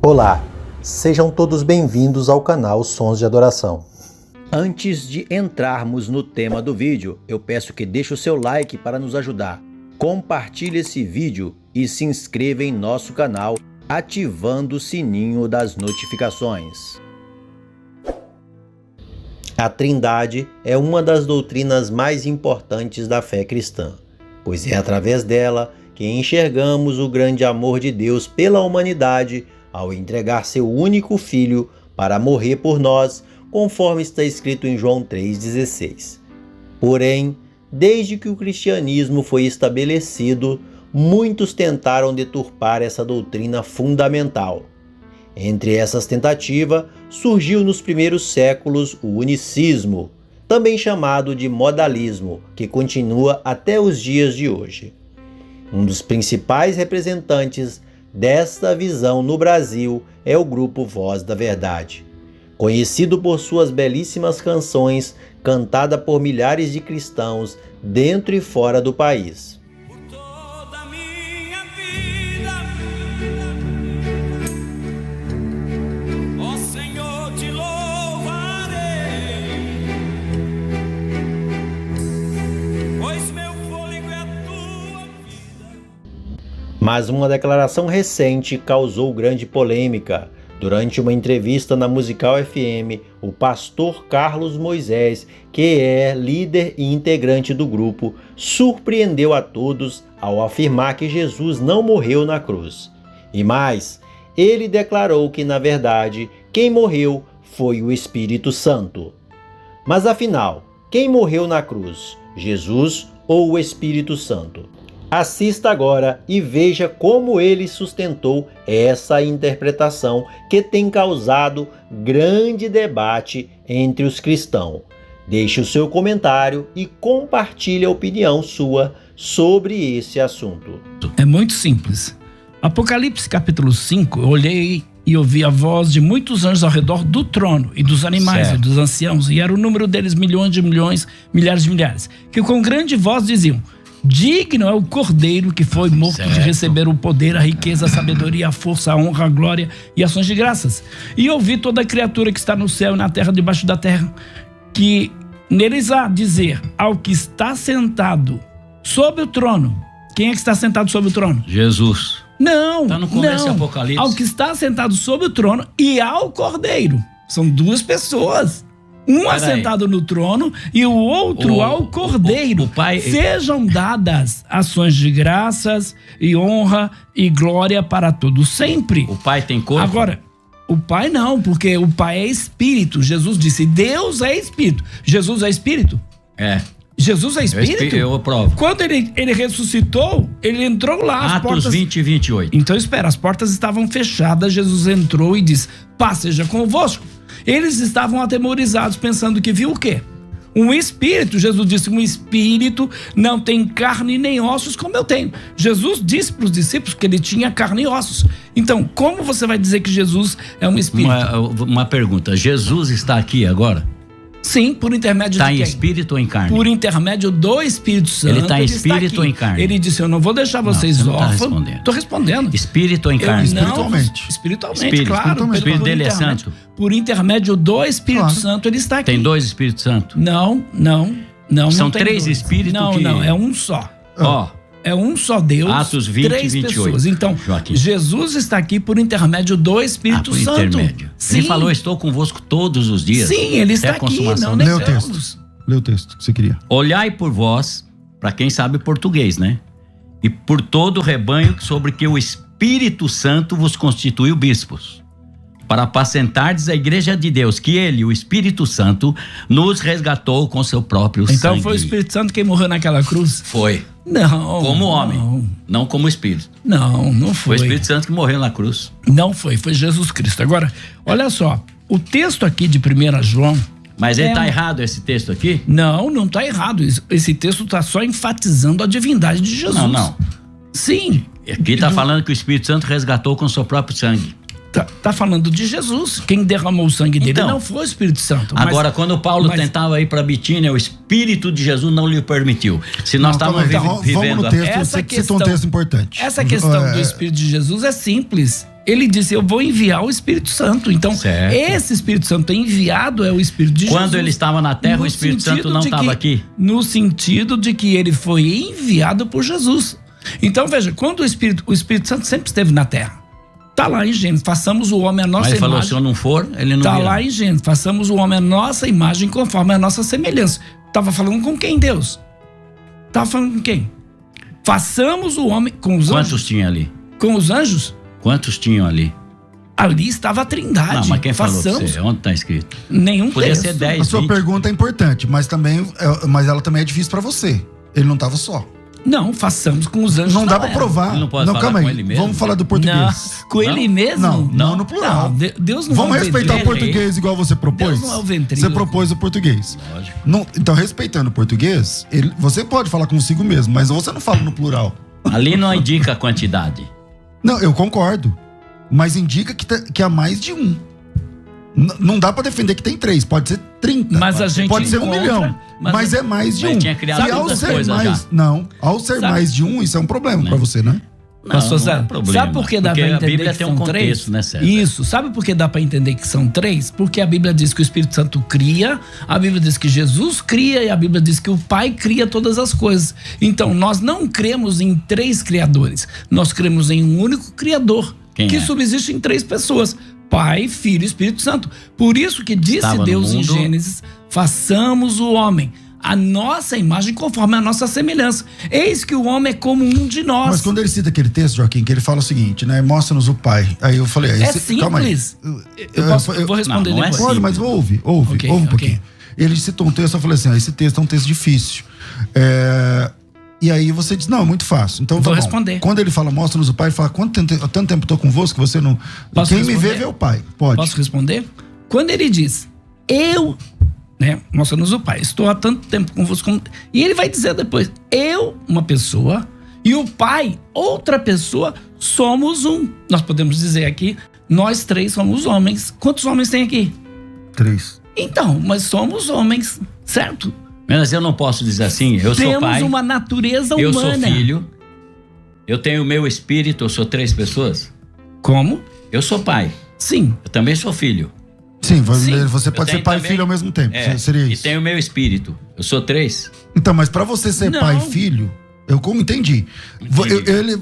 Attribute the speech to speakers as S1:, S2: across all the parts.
S1: Olá, sejam todos bem-vindos ao canal Sons de Adoração. Antes de entrarmos no tema do vídeo, eu peço que deixe o seu like para nos ajudar. Compartilhe esse vídeo e se inscreva em nosso canal, ativando o sininho das notificações. A Trindade é uma das doutrinas mais importantes da fé cristã, pois é através dela que enxergamos o grande amor de Deus pela humanidade ao entregar seu único Filho para morrer por nós, conforme está escrito em João 3,16. Porém, desde que o cristianismo foi estabelecido, muitos tentaram deturpar essa doutrina fundamental. Entre essas tentativas, surgiu nos primeiros séculos o unicismo, também chamado de modalismo, que continua até os dias de hoje. Um dos principais representantes desta visão no Brasil é o grupo Voz da Verdade, conhecido por suas belíssimas canções cantadas por milhares de cristãos dentro e fora do país.
S2: Por toda a minha vida, ó Senhor, te louvarei, pois meu fôlego é a tua vida.
S1: Mas uma declaração recente causou grande polêmica. Durante uma entrevista na Musical FM, o pastor Carlos Moisés, que é líder e integrante do grupo, surpreendeu a todos ao afirmar que Jesus não morreu na cruz. E mais, ele declarou que, na verdade, quem morreu foi o Espírito Santo. Mas afinal, quem morreu na cruz, Jesus ou o Espírito Santo? Assista agora e veja como ele sustentou essa interpretação que tem causado grande debate entre os cristãos. Deixe o seu comentário e compartilhe a opinião sua sobre esse assunto.
S3: É muito simples. Apocalipse capítulo 5, eu olhei e ouvi a voz de muitos anjos ao redor do trono e dos animais e dos anciãos, e era o número deles milhões de milhões, milhares de milhares, que com grande voz diziam: digno é o Cordeiro que foi morto de receber o poder, a riqueza, a sabedoria, a força, a honra, a glória e ações de graças. E ouvi toda criatura que está no céu e na terra, debaixo da terra, que neles há dizer ao que está sentado sobre o trono. Quem é que está sentado sobre o trono?
S4: Jesus.
S3: Não,
S4: Está no começo
S3: não.
S4: do Apocalipse.
S3: Ao que está sentado sobre o trono e ao Cordeiro. São duas pessoas. Um assentado no trono e o outro ao Cordeiro.
S4: O Pai...
S3: Sejam dadas ações de graças e honra e glória para todos sempre.
S4: O Pai tem corpo?
S3: Agora, o Pai não, porque o Pai é Espírito. Jesus disse, Deus é Espírito. Jesus é Espírito?
S4: É.
S3: Jesus é Espírito?
S4: Eu aprovo.
S3: Quando ele ressuscitou, ele entrou lá. As
S4: Atos
S3: portas...
S4: 20 e 28.
S3: Então espera, as portas estavam fechadas, Jesus entrou e disse, paz seja convosco. Eles estavam atemorizados, pensando que viu o quê? Um espírito. Jesus disse, um espírito não tem carne nem ossos como eu tenho. Jesus disse para os discípulos que ele tinha carne e ossos. Então, como você vai dizer que Jesus é um espírito?
S4: Uma pergunta, Jesus está aqui agora?
S3: Sim, por intermédio de quem?
S4: Está em espírito ou em carne?
S3: Por intermédio do Espírito Santo.
S4: Ele está em espírito ou em carne?
S3: Ele disse, eu não vou deixar vocês órfãos.
S4: Estou
S3: respondendo.
S4: Espírito ou em carne?
S3: Espiritualmente, claro.
S4: O Espírito dele é santo?
S3: Por intermédio do Espírito Santo, ele está aqui.
S4: Tem dois Espíritos Santos?
S3: Não.
S4: São
S3: não tem
S4: três
S3: dois.
S4: espíritos
S3: Não, é um só. É um só Deus,
S4: Atos 20 e
S3: 3
S4: 28.
S3: pessoas. Então,
S4: Joaquim.
S3: Jesus está aqui por intermédio do Espírito Santo.
S4: Intermédio.
S3: Sim.
S4: Ele falou, estou convosco todos os dias.
S3: Sim, ele está aqui. Não
S5: Lê o texto. Lê o texto que você queria.
S4: Olhai por vós, para quem sabe português, né? E por todo o rebanho sobre que o Espírito Santo vos constituiu bispos, para apacentardes a igreja de Deus, que ele, o Espírito Santo, nos resgatou com seu próprio sangue.
S3: Então foi o Espírito Santo quem morreu naquela cruz?
S4: Foi.
S3: Não.
S4: Como homem, não como Espírito.
S3: Não foi.
S4: Foi o Espírito Santo que morreu na cruz.
S3: Não foi Jesus Cristo. Agora, olha só, o texto aqui de 1 João...
S4: Mas ele está errado, esse texto aqui?
S3: Não está errado. Esse texto está só enfatizando a divindade de Jesus.
S4: Não.
S3: Sim.
S4: Aqui está falando que o Espírito Santo resgatou com seu próprio sangue.
S3: Tá falando de Jesus. Quem derramou o sangue dele
S4: então,
S3: não foi o Espírito Santo.
S4: Agora, quando Paulo tentava ir para Bitínia, o Espírito de Jesus não lhe permitiu. Se nós estávamos vivendo...
S5: Vamos no texto, você citou um texto importante.
S3: Essa questão do Espírito de Jesus é simples. ele disse, eu vou enviar o Espírito Santo. Então,
S4: Certo.
S3: esse Espírito Santo enviado é o Espírito de Jesus.
S4: Quando ele estava na terra,
S3: No
S4: o Espírito
S3: sentido
S4: Santo não
S3: de
S4: estava
S3: que-
S4: aqui?
S3: No sentido de que ele foi enviado por Jesus. Então, veja, quando o Espírito Santo sempre esteve na terra. Tá lá em Gênesis, façamos o homem a nossa
S4: Mas ele falou,
S3: imagem.
S4: se eu não for, ele não
S3: Tá
S4: virá.
S3: lá em Gênesis, façamos o homem a nossa imagem conforme a nossa semelhança. Tava falando com quem, Deus? Tava falando com quem? Façamos o homem com os
S4: Quantos
S3: anjos.
S4: tinha ali?
S3: Com os anjos,
S4: Quantos tinham ali?
S3: ali estava a Trindade.
S4: Não, mas quem falou pra
S3: Façamos
S4: você? Onde tá escrito?
S3: nenhum
S4: Podia
S3: texto.
S4: ser 10,
S5: A sua
S4: 20.
S5: pergunta é importante, mas ela também é difícil pra você. Ele não tava só.
S3: Não, façamos com os anjos.
S5: Não dá pra
S3: era.
S5: provar.
S4: Ele não pode falar
S5: calma
S4: com
S5: aí.
S4: ele mesmo?
S5: Vamos falar do
S3: Não,
S5: português.
S3: com ele mesmo?
S5: Não no plural.
S3: Não, Deus não
S5: Vamos
S3: é um
S5: respeitar o
S3: ventríloco.
S5: português igual você propôs?
S3: Deus não é o ventríloco.
S5: Você propôs o português.
S4: Lógico.
S5: Então, respeitando o português, você pode falar consigo mesmo, mas você não fala no plural.
S4: Ali não indica a quantidade.
S5: Não, eu concordo. Mas indica que há mais de um. Não dá pra defender que tem 3, pode ser 30.
S3: Mas a gente
S5: pode ser 1
S3: encontra-
S5: milhão.
S3: mas-
S5: Mas é mais de
S4: Mas
S5: um.
S4: tinha criado
S5: E ao
S4: outras
S5: ser
S4: coisas
S5: mais,
S4: já.
S5: não, ao ser
S3: Sabe-
S5: mais de um, isso é um problema pra você, né?
S3: Pastor César,
S4: problema.
S3: sabe por que dá
S4: Porque
S3: pra
S4: a
S3: entender
S4: Bíblia
S3: que
S4: tem
S3: são
S4: um contexto,
S3: três?
S4: né, César?
S3: Isso. Sabe por que dá pra entender que são 3? Porque a Bíblia diz que o Espírito Santo cria, a Bíblia diz que Jesus cria e a Bíblia diz que o Pai cria todas as coisas. Então, nós não cremos em 3 criadores. Nós cremos em um único criador
S4: Quem
S3: que
S4: é?
S3: subsiste em 3 pessoas. Pai, Filho e Espírito Santo. Por isso que disse
S4: Estava no
S3: Deus em
S4: mundo.
S3: Gênesis, façamos o homem a nossa imagem conforme a nossa semelhança. Eis que o homem é como um de nós.
S5: Mas quando ele cita aquele texto, Joaquim, que ele fala o seguinte, né? Mostra-nos o Pai. Aí eu falei...
S3: É
S5: Calma aí.
S3: simples. Eu vou responder
S4: Não é
S3: depois.
S5: Pode, mas ouve
S3: Ok,
S5: um
S3: ok.
S5: pouquinho. Ele citou um texto, eu falei assim, esse texto é um texto difícil. E aí você diz, não, é muito fácil. Então,
S3: Vou
S5: tá bom.
S3: responder.
S5: Quando ele fala, mostra-nos o Pai, ele fala, tanto tempo estou convosco que você não...
S3: Posso
S5: Quem me
S3: responder?
S5: vê o Pai. Pode.
S3: Posso responder? Quando ele diz, eu, né, mostra-nos o Pai, estou há tanto tempo convosco. E ele vai dizer depois, eu, uma pessoa, e o Pai, outra pessoa, somos um. Nós podemos dizer aqui, nós 3 somos homens. Quantos homens tem aqui?
S5: 3.
S3: Então, mas somos homens, certo?
S4: Mas eu não posso dizer assim, eu sou
S3: Temos
S4: pai,
S3: uma natureza
S4: eu
S3: humana.
S4: sou filho, eu tenho o meu espírito, eu sou 3 pessoas.
S3: Como?
S4: Eu sou pai,
S3: Sim.
S4: eu também sou filho.
S5: Sim,
S3: Sim.
S5: você pode
S4: Eu
S5: ser pai e
S4: tenho
S5: filho ao mesmo tempo. Seria
S4: e
S5: isso.
S4: tenho o meu espírito, eu sou 3.
S5: Então, mas pra você ser
S3: Não.
S5: pai e filho, eu como entendi.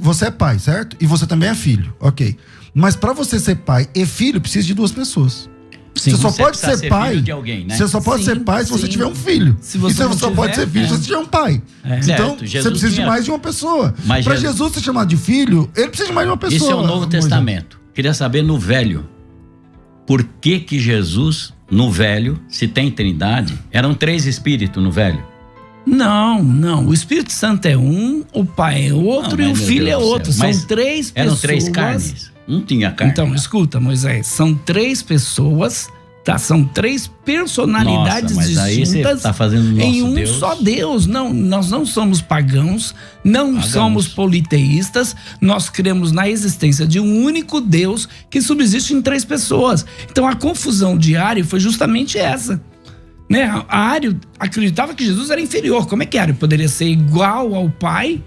S5: Você é pai, certo? E você também é filho, ok. Mas pra você ser pai e filho, precisa de 2 pessoas.
S3: Sim.
S5: Você só
S4: Você
S5: pode
S4: precisa
S5: ser
S4: ser
S5: pai.
S4: filho de alguém, né?
S5: Você só pode
S3: Sim,
S5: ser pai se você
S3: sim.
S5: tiver um filho.
S3: Se você
S5: e você
S3: não
S5: só pode
S3: tiver,
S5: ser filho se você tiver um pai.
S3: É.
S5: Então,
S4: Certo,
S5: você
S4: Jesus
S5: precisa de
S4: tinha-
S5: mais de uma pessoa.
S4: Mas
S5: Pra
S4: Jesus-
S5: Jesus ser chamado de filho, ele precisa de mais de uma pessoa.
S4: Isso é o Novo
S5: Moisés.
S4: Testamento. Queria saber no Velho, por que Jesus, no Velho, se tem Trindade, eram 3 espíritos no Velho?
S3: Não. O Espírito Santo é um, o Pai é outro
S4: Não,
S3: e o
S4: mas, meu
S3: Filho é
S4: Deus do
S3: outro.
S4: céu.
S3: São
S4: Mas
S3: 3 pessoas.
S4: Eram 3 carnes. Não tinha carne.
S3: Então, escuta, Moisés. São 3 pessoas, tá? São 3 personalidades
S4: Nossa, mas aí você
S3: distintas
S4: tá fazendo o nosso
S3: em um
S4: Deus.
S3: só Deus. Não, nós não somos pagãos, não somos politeístas. Nós cremos na existência de um único Deus que subsiste em 3 pessoas. Então, a confusão de Ario foi justamente essa. Né? A Ario acreditava que Jesus era inferior. Como é que Ario poderia ser igual ao Pai,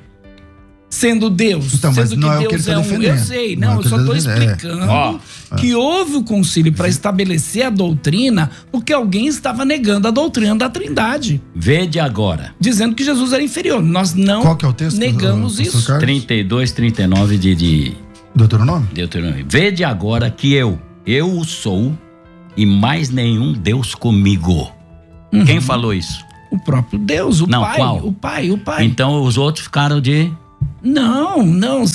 S3: sendo Deus?
S5: Então, mas
S3: sendo
S5: não
S3: que
S5: é o que
S3: Deus
S5: ele tá
S3: Eu
S5: defendendo.
S3: sei,
S5: Não é
S3: não,
S5: o
S3: eu
S5: que
S3: só
S5: ele tá
S3: estou
S5: defendendo.
S3: explicando que houve o concílio para estabelecer a doutrina, porque alguém estava negando a doutrina da Trindade,
S4: Vede agora,
S3: dizendo que Jesus era inferior. Nós não
S5: Qual que é o texto?
S3: negamos
S5: Pastor
S3: isso.
S5: Carlos?
S4: 32, 39 de
S5: Deuteronômio?
S4: Deuteronômio. Vede agora que eu o sou e mais nenhum Deus comigo. Quem falou isso?
S3: O próprio Deus, o
S4: Não,
S3: Pai,
S4: qual?
S3: o Pai, o Pai.
S4: Então os outros ficaram de...
S3: Não,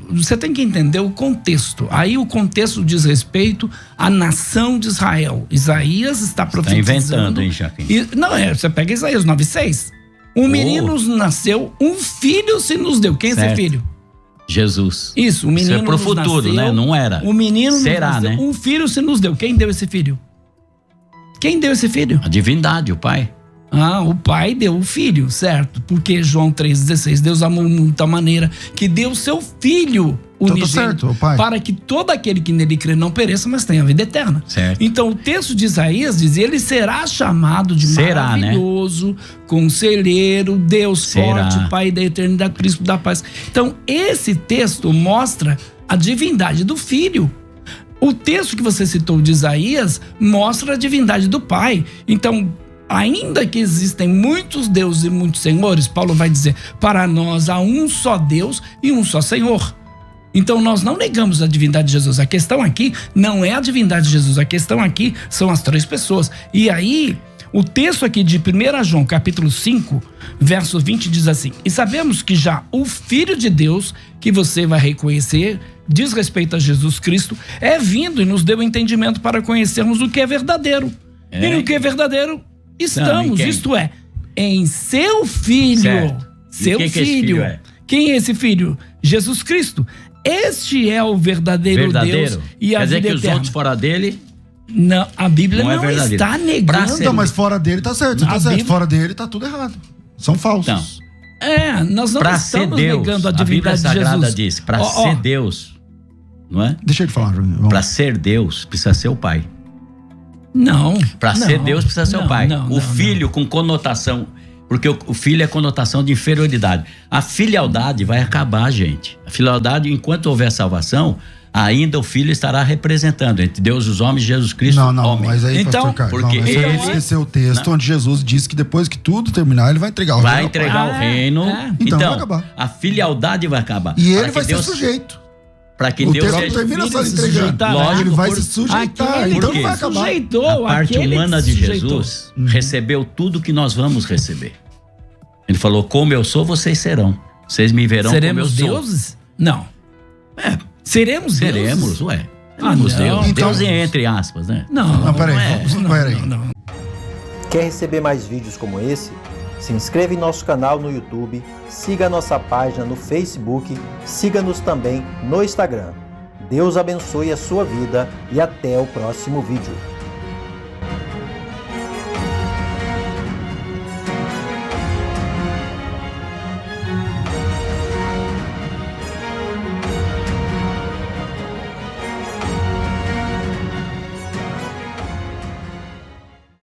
S3: você tem que entender o contexto. Aí o contexto diz respeito à nação de Israel. Isaías está
S4: Tá
S3: profetizando.
S4: inventando, hein, Jaquim?
S3: Você pega Isaías 9:6. Um menino nos nasceu, um filho se nos deu. Quem é esse
S4: Certo.
S3: filho?
S4: Jesus.
S3: Isso, o menino
S4: Isso é pro
S3: nos
S4: futuro,
S3: nasceu,
S4: né? Não era.
S3: O menino nos
S4: Será,
S3: nasceu,
S4: né?
S3: um filho se nos deu. Quem deu esse filho? Quem deu esse filho?
S4: A divindade, o Pai.
S3: Ah, o Pai deu o Filho, certo? Porque João 3,16, Deus amou de muita maneira que deu o seu Filho unigênito,
S5: certo, o Pai.
S3: para que todo aquele que nele crê não pereça, mas tenha vida eterna.
S4: Certo.
S3: Então o texto de Isaías diz, ele será chamado de
S4: Será,
S3: maravilhoso, conselheiro, Deus
S4: Será.
S3: forte, Pai da eternidade, príncipe da paz. Então esse texto mostra a divindade do Filho. O texto que você citou de Isaías mostra a divindade do Pai. Então, ainda que existem muitos deuses e muitos senhores, Paulo vai dizer, para nós há um só Deus e um só Senhor. Então nós não negamos a divindade de Jesus. A questão aqui não é a divindade de Jesus, a questão aqui são as três pessoas. E aí, o texto aqui de 1 João, capítulo 5, verso 20, diz assim: e sabemos que já o Filho de Deus, que você vai reconhecer, diz respeito a Jesus Cristo, é vindo e nos deu entendimento para conhecermos o que é verdadeiro. E no que é verdadeiro estamos, isto é, em seu Filho.
S4: Certo.
S3: Seu
S4: Filho.
S3: Filho é? Quem é esse Filho? Jesus Cristo. Este é o verdadeiro Deus e a
S4: Quer dizer
S3: vida
S4: que os
S3: eterna.
S4: outros fora dele...
S3: Não, a Bíblia
S4: Não é
S3: não
S4: verdadeiro.
S3: está negando.
S5: Então, mas fora dele tá certo,
S3: A
S5: tá certo.
S3: Bíblia-
S5: Fora dele tá tudo errado. São falsos.
S4: Então,
S3: Nós não
S4: para ser
S3: estamos
S4: Deus,
S3: negando a
S4: a Bíblia
S3: divindade de
S4: Sagrada
S3: Jesus.
S4: diz, para
S3: Ó,
S4: ser Deus, não é?
S5: Deixa ele falar, João.
S4: Para ser Deus, precisa ser o Pai.
S3: Não.
S4: Para ser Deus, precisa ser o Pai.
S3: Não,
S4: o filho com conotação, porque o filho é conotação de inferioridade. A filialdade vai acabar, gente. A filialdade, enquanto houver salvação, ainda o filho estará representando entre Deus e os homens, Jesus Cristo,
S5: Não,
S4: homem.
S5: mas aí,
S3: Então,
S5: pastor Carlos,
S4: porque
S5: não, mas
S4: ele-
S5: você esqueceu o texto onde Jesus disse que depois que tudo terminar, ele vai entregar o
S4: Vai
S5: reino ao Pai.
S4: entregar o reino.
S5: Então vai acabar.
S4: A filialdade vai acabar.
S5: E ele
S4: Para que
S5: vai
S4: Deus,
S5: ser sujeito.
S4: para que
S5: O
S4: Deus
S5: texto não
S4: seja
S5: termina só
S3: filho se
S5: entregando.
S3: sujeitará.
S4: Lógico,
S5: Ele vai
S4: por-
S5: se sujeitar,
S3: Aquele
S5: então
S4: que
S5: não vai
S3: se
S5: acabar.
S3: sujeitou,
S4: a parte
S3: aquele
S4: humana
S3: que se
S4: de
S3: sujeitou.
S4: Jesus recebeu tudo que nós vamos receber. Ele falou: como eu sou, vocês serão. Vocês me verão
S3: Seremos
S4: como eu sou.
S3: deuses? Não. Seremos
S4: Seremos,
S3: deuses?
S4: ué.
S3: Ah,
S4: Seremos
S3: não.
S4: Deus.
S5: Então-
S4: Deus entre aspas, né?
S5: Não, peraí,
S3: Não,
S5: peraí.
S3: não.
S1: Quer receber mais vídeos como esse? Se inscreva em nosso canal no YouTube, siga a nossa página no Facebook, siga-nos também no Instagram. Deus abençoe a sua vida e até o próximo vídeo.